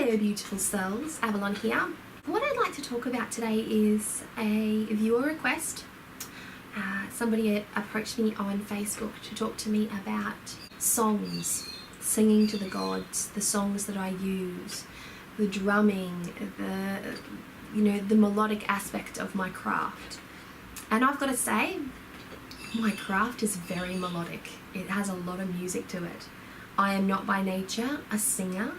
Hello beautiful souls, Avalon here. What I'd like to talk about today is a viewer request. Somebody approached me on Facebook to talk to me about songs, singing to the gods, the songs that I use, the drumming, the melodic aspect of my craft. And I've got to say, my craft is very melodic. It has a lot of music to it. I am not by nature a singer,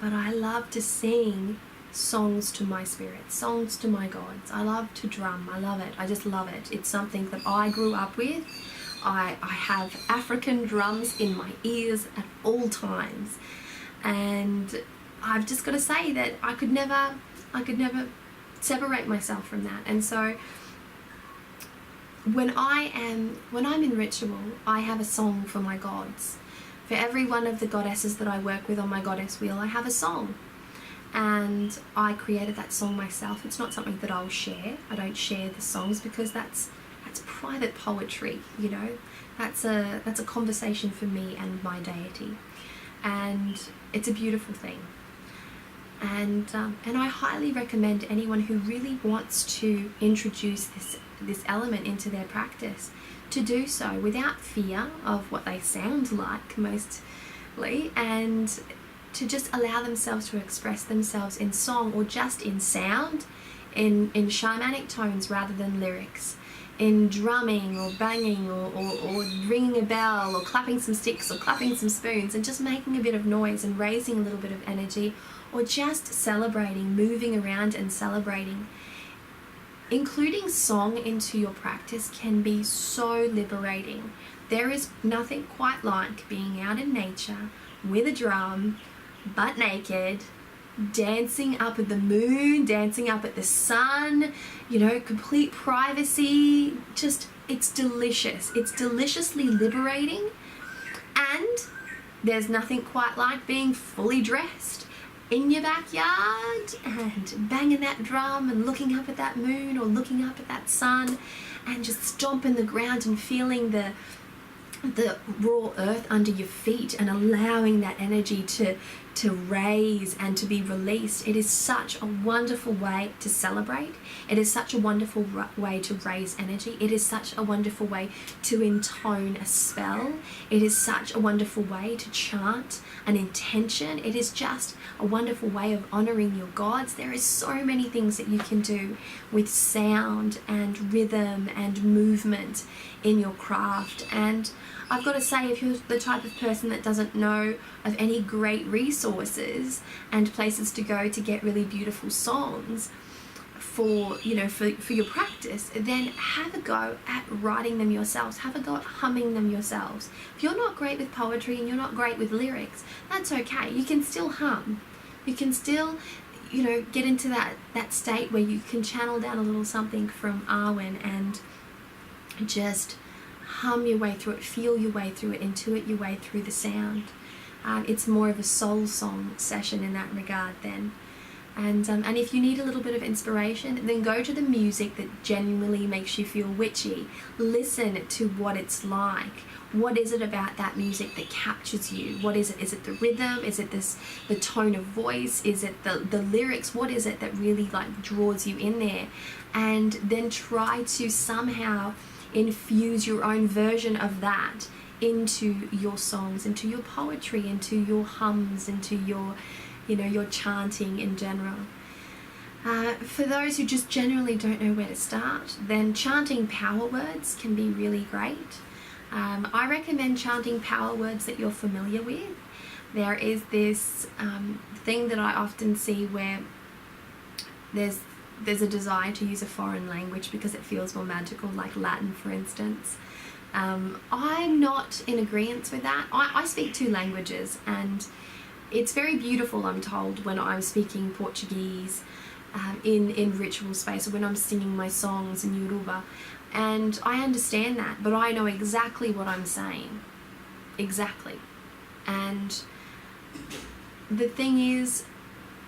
but I love to sing songs to my spirit, songs to my gods. I love to drum. I love it. I just love it. It's something that I grew up with. I have African drums in my ears at all times. And I've just got to say that I could never separate myself from that. And so when I'm in ritual, I have a song for my gods. For every one of the goddesses that I work with on my goddess wheel, I have a song. And I created that song myself. It's not something that I'll share. I don't share the songs because that's private poetry, you know. That's a conversation for me and my deity. And it's a beautiful thing. And I highly recommend anyone who really wants to introduce this element into their practice to do so without fear of what they sound like mostly, and to just allow themselves to express themselves in song or just in sound, in shamanic tones rather than lyrics, in drumming or banging or ringing a bell or clapping some sticks or clapping some spoons and just making a bit of noise and raising a little bit of energy, or just celebrating, moving around and celebrating. Including song into your practice can be so liberating. There is nothing quite like being out in nature with a drum, butt naked, dancing up at the moon, dancing up at the sun, complete privacy. Just, it's delicious. It's deliciously liberating. And there's nothing quite like being fully dressed in your backyard and banging that drum and looking up at that moon or looking up at that sun and just stomping the ground and feeling the raw earth under your feet and allowing that energy to raise and to be released. It is such a wonderful way to celebrate. It is such a wonderful way to raise energy. It is such a wonderful way to intone a spell. It is such a wonderful way to chant an intention. It is just a wonderful way of honoring your gods. There is so many things that you can do with sound and rhythm and movement in your craft. And I've got to say, if you're the type of person that doesn't know of any great resources and places to go to get really beautiful songs for your practice, then have a go at writing them yourselves. Have a go at humming them yourselves. If you're not great with poetry and you're not great with lyrics, that's okay. You can still hum. You can still, get into that state where you can channel down a little something from Arwen and just hum your way through it, feel your way through it, intuit your way through the sound. It's more of a soul song session in that regard then. And if you need a little bit of inspiration, then go to the music that genuinely makes you feel witchy. Listen to what it's like. What is it about that music that captures you? What is it? Is it the rhythm? Is it the tone of voice? Is it the lyrics? What is it that really draws you in there? And then try to somehow infuse your own version of that into your songs, into your poetry, into your hums, into your chanting in general. For those who just generally don't know where to start, then chanting power words can be really great. I recommend chanting power words that you're familiar with. There is this thing that I often see where there's a desire to use a foreign language because it feels more magical, like Latin, for instance. I'm not in agreement with that. I speak 2 languages, and it's very beautiful, I'm told, when I'm speaking Portuguese in ritual space, or when I'm singing my songs in Yoruba. And I understand that, but I know exactly what I'm saying. Exactly. And the thing is,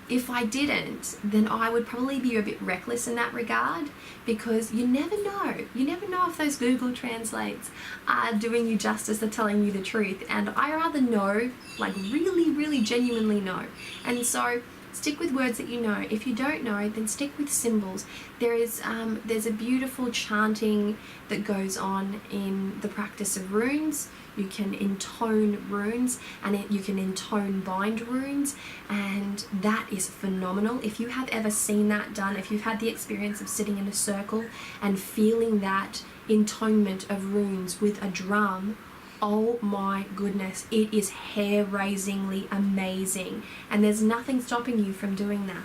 if I didn't, then I would probably be a bit reckless in that regard, because you never know. You never know if those Google Translates are doing you justice, they're telling you the truth. And I rather know, really, really genuinely know. And so stick with words that you know. If you don't know, then stick with symbols. There's a beautiful chanting that goes on in the practice of runes. You can intone runes, and you can intone bind runes, and that is phenomenal. If you have ever seen that done, if you've had the experience of sitting in a circle and feeling that intonement of runes with a drum, oh my goodness, it is hair-raisingly amazing, and there's nothing stopping you from doing that.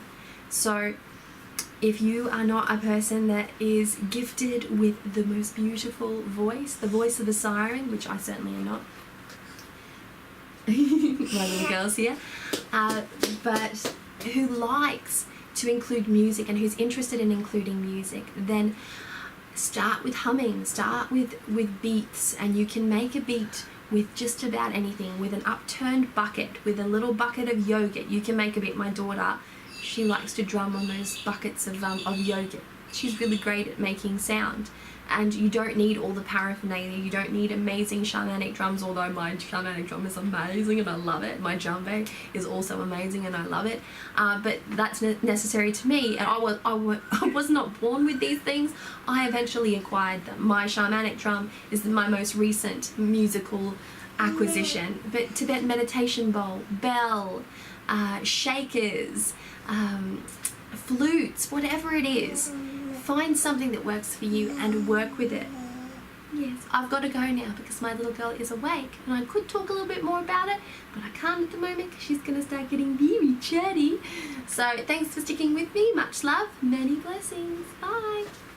So if you are not a person that is gifted with the most beautiful voice, the voice of a siren, which I certainly am not, my little girl's here, but who likes to include music and who's interested in including music, then start with humming, start with beats, and you can make a beat with just about anything. With an upturned bucket, with a little bucket of yogurt, you can make a beat. My daughter, she likes to drum on those buckets of yogurt. She's really great at making sound, and you don't need all the paraphernalia. You don't need amazing shamanic drums, although my shamanic drum is amazing and I love it. My djembe is also amazing and I love it, but that's necessary to me, and I was not born with these things. I eventually acquired them. My shamanic drum is my most recent musical acquisition, but Tibetan meditation bowl, bell, shakers, flutes, whatever it is, find something that works for you and work with it. Yes, I've got to go now because my little girl is awake, and I could talk a little bit more about it, but I can't at the moment because she's going to start getting very chatty. So thanks for sticking with me. Much love, many blessings. Bye.